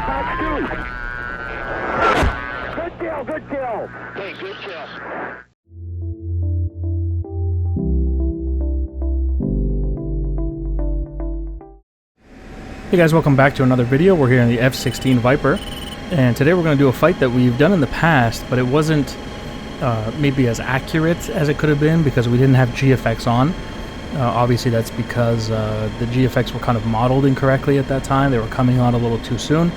Good kill, good kill. Hey, good kill. Hey guys, welcome back to another video. We're here in the F-16 Viper, and today we're going to do a fight that we've done in the past, but it wasn't maybe as accurate as it could have been because we didn't have GFX on. Obviously that's because the GFX were kind of modeled incorrectly at that time. They were coming on a little too soon.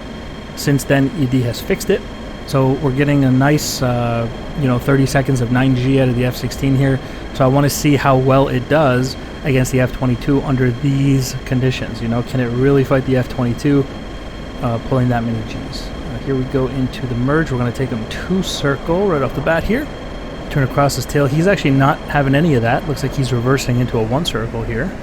Since then, ED has fixed it, so we're getting a nice 30 seconds of 9G out of the F-16 here. So I want to see how well it does against the F-22 under these conditions. Can it really fight the F-22 pulling that many Gs? Here we go into the merge. We're going to take him 2 circle right off the bat here. Turn across his tail. He's actually not having any of that. Looks like he's reversing into a 1 circle here.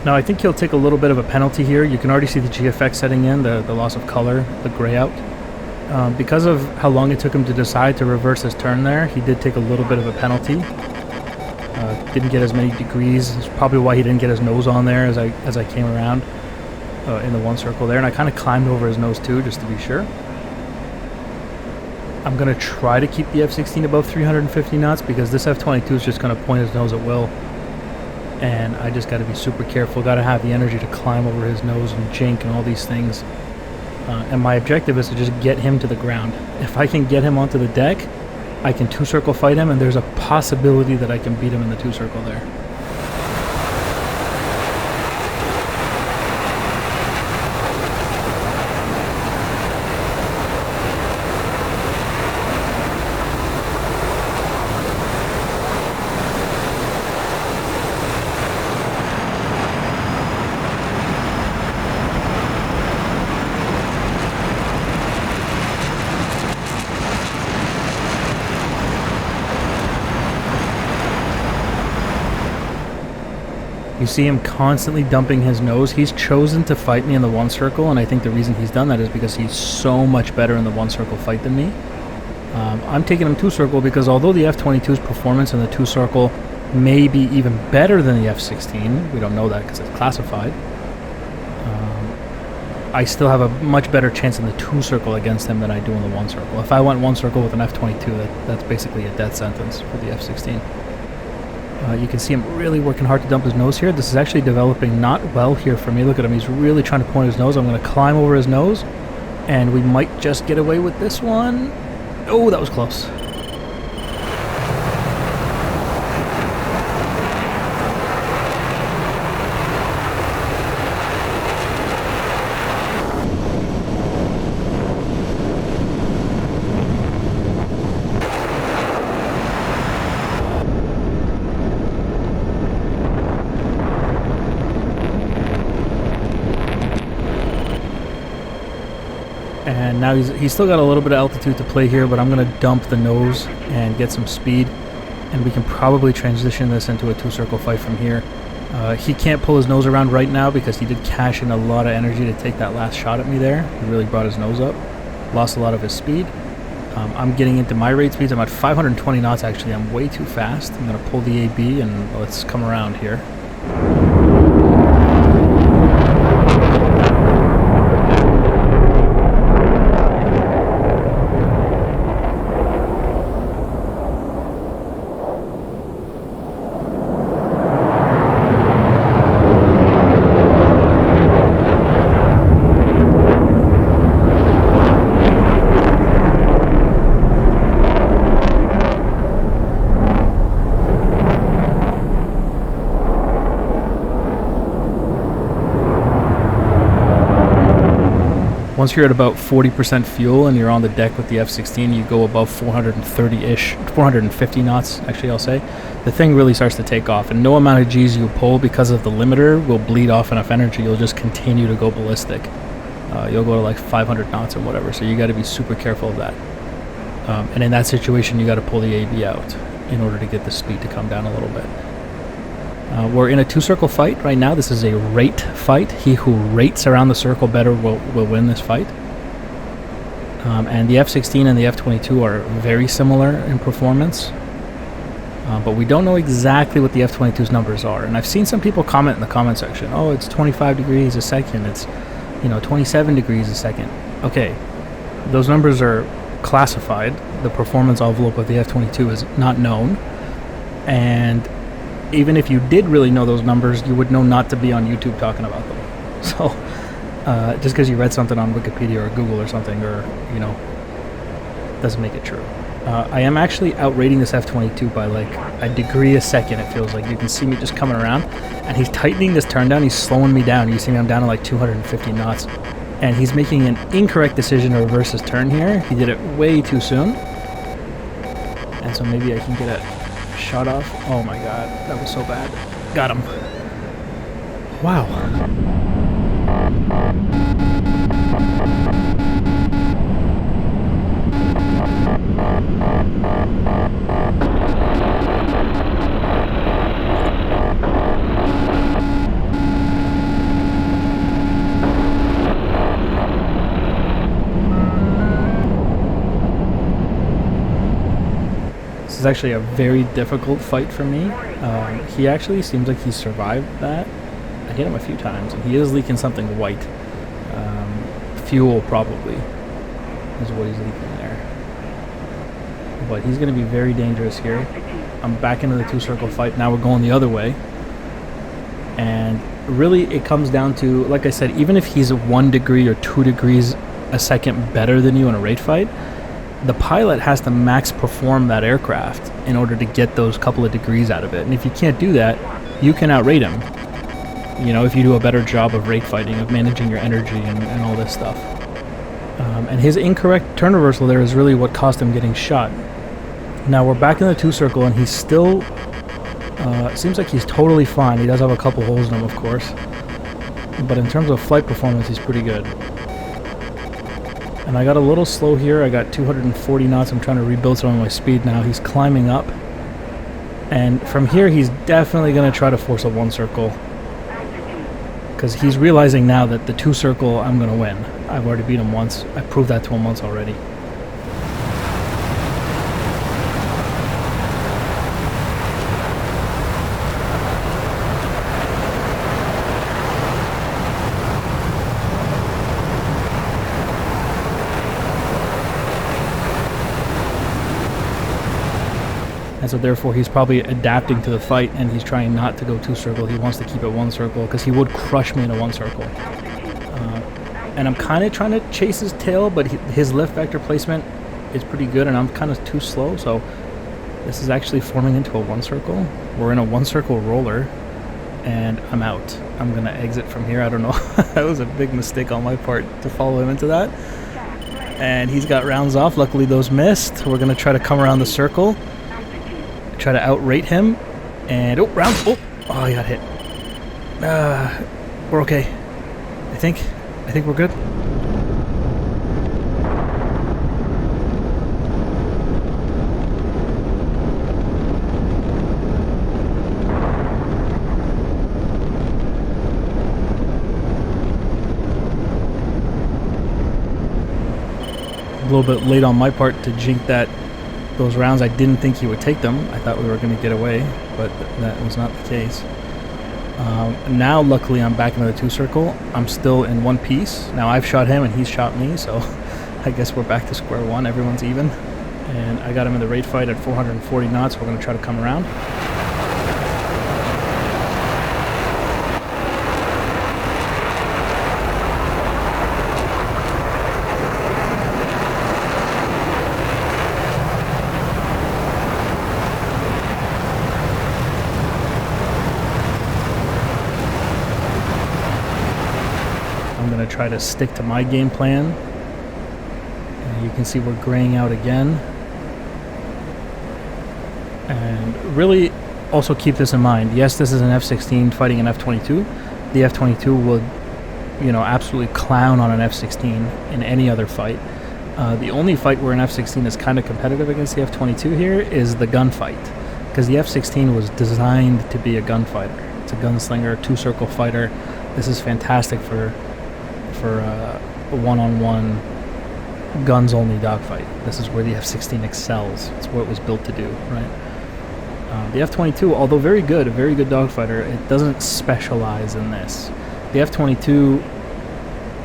Now I think he'll take a little bit of a penalty here. You can already see the GFX setting in, the loss of color, the gray out. Because of how long it took him to decide to reverse his turn there, he did take a little bit of a penalty. Didn't get as many degrees. It's probably why he didn't get his nose on there as I came around in the 1 circle there. And I kind of climbed over his nose too, just to be sure. I'm going to try to keep the F-16 above 350 knots because this F-22 is just going to point his nose at will. And I just got to be super careful. Got to have the energy to climb over his nose and jink and all these things. And my objective is to just get him to the ground. If I can get him onto the deck, I can 2 circle fight him, and there's a possibility that I can beat him in the 2 circle there. You see him constantly dumping his nose. He's chosen to fight me in the 1 circle, and I think the reason he's done that is because he's so much better in the 1 circle fight than me. I'm taking him 2 circle because although the F-22's performance in the 2 circle may be even better than the F-16, we don't know that because it's classified, I still have a much better chance in the 2 circle against him than I do in the 1 circle. If I went 1 circle with an F-22, that's basically a death sentence for the F-16. You can see him really working hard to dump his nose here. This is actually developing not well here for me. Look at him. He's really trying to point his nose. I'm going to climb over his nose, and we might just get away with this one. Oh, that was close. And now he's still got a little bit of altitude to play here, but I'm going to dump the nose and get some speed, and we can probably transition this into a 2 circle fight from here. He can't pull his nose around right now because he did cash in a lot of energy to take that last shot at me there. He really brought his nose up, lost a lot of his speed. I'm getting into my rate speeds. I'm at 520 knots actually. I'm way too fast. I'm going to pull the AB and let's come around here. Once you're at about 40% fuel and you're on the deck with the F-16, you go above 430-ish, 450 knots, actually I'll say, the thing really starts to take off, and no amount of G's you pull because of the limiter will bleed off enough energy. You'll just continue to go ballistic. You'll go to like 500 knots or whatever, so you got to be super careful of that. And in that situation, you got to pull the AB out in order to get the speed to come down a little bit. We're in a 2-circle fight right now. This is a rate fight. He who rates around the circle better will win this fight. And the F-16 and the F-22 are very similar in performance. But we don't know exactly what the F-22's numbers are. And I've seen some people comment in the comment section, oh, it's 25 degrees a second, it's 27 degrees a second. Okay, those numbers are classified. The performance envelope of the F-22 is not known. And even if you did really know those numbers, you would know not to be on YouTube talking about them. So just because you read something on Wikipedia or Google or something, or doesn't make it true. I am actually outrating this F-22 by like a degree a second. It feels like you can see me just coming around, and he's tightening this turn down. He's slowing me down. You see me, I'm down to like 250 knots, and he's making an incorrect decision to reverse his turn here. He did it way too soon, and so maybe I can get a shot off. Oh my god, that was so bad. Got him. Wow. This is actually a very difficult fight for me. He actually seems like he survived that. I hit him a few times, and he is leaking something white. Fuel, probably, is what he's leaking there. But he's going to be very dangerous here. I'm back into the two-circle fight. Now we're going the other way. And really, it comes down to, like I said, even if he's 1 degree or 2 degrees a second better than you in a rate fight, the pilot has to max perform that aircraft in order to get those couple of degrees out of it. And if you can't do that, you can outrate him. If you do a better job of rate fighting, of managing your energy and all this stuff. And his incorrect turn reversal there is really what cost him getting shot. Now we're back in the two-circle, and he's still... seems like he's totally fine. He does have a couple holes in him, of course. But in terms of flight performance, he's pretty good. And I got a little slow here. I got 240 knots. I'm trying to rebuild some of my speed now. He's climbing up. And from here, he's definitely going to try to force a one-circle. Because he's realizing now that the two-circle, I'm going to win. I've already beat him once. I proved that to him once already. And so therefore he's probably adapting to the fight, and he's trying not to go two-circle. He wants to keep it one-circle because he would crush me in a one-circle. And I'm kind of trying to chase his tail, but his lift vector placement is pretty good, and I'm kind of too slow. So this is actually forming into a one-circle. We're in a one-circle roller, and I'm out. I'm going to exit from here. I don't know. That was a big mistake on my part to follow him into that. And he's got rounds off. Luckily those missed. We're going to try to come around the circle. Try to outrate him, and round. Oh, I got hit. We're okay. I think we're good. A little bit late on my part to jink those rounds. I didn't think he would take them. I thought we were going to get away, but that was not the case. Now, luckily, I'm back into the two-circle. I'm still in one piece. Now, I've shot him, and he's shot me, so I guess we're back to square one. Everyone's even. And I got him in the rate fight at 440 knots. We're going to try to come around. Try to stick to my game plan. And you can see we're graying out again. And really also keep this in mind. Yes, this is an F-16 fighting an F-22. The F-22 will, absolutely clown on an F-16 in any other fight. The only fight where an F-16 is kind of competitive against the F-22 here is the gunfight. Because the F-16 was designed to be a gunfighter. It's a gunslinger, two-circle fighter. This is fantastic for a one-on-one guns-only dogfight. This is where the F-16 excels. It's what it was built to do, right? The F-22, although very good, a very good dogfighter, it doesn't specialize in this. The F-22,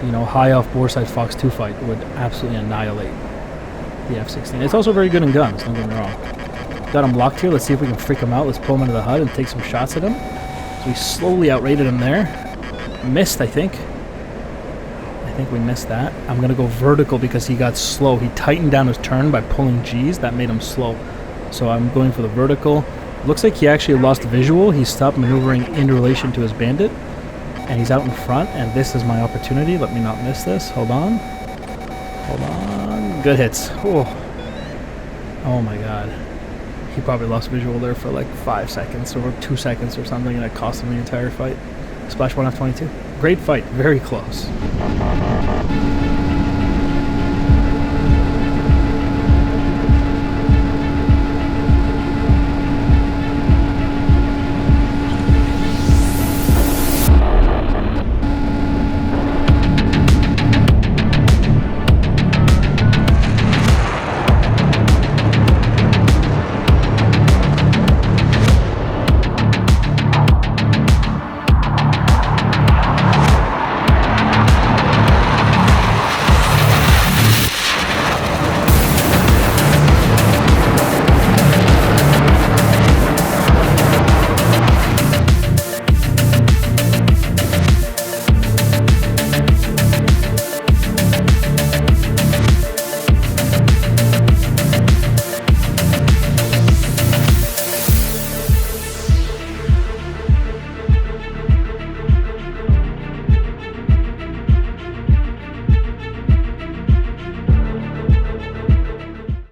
you know, high off boreside Fox 2 fight would absolutely annihilate the F-16. It's also very good in guns, don't get me wrong. Got him locked here. Let's see if we can freak him out. Let's pull him into the HUD and take some shots at him. So we slowly outrated him there. Missed, I think. I think we missed that. I'm going to go vertical because he got slow. He tightened down his turn by pulling G's. That made him slow. So I'm going for the vertical. Looks like he actually lost visual. He stopped maneuvering in relation to his bandit. And he's out in front. And this is my opportunity. Let me not miss this. Hold on. Hold on. Good hits. Oh, oh my god. He probably lost visual there for like 5 seconds or 2 seconds or something, and it cost him the entire fight. Splash 1 F-22. Great fight. Very close.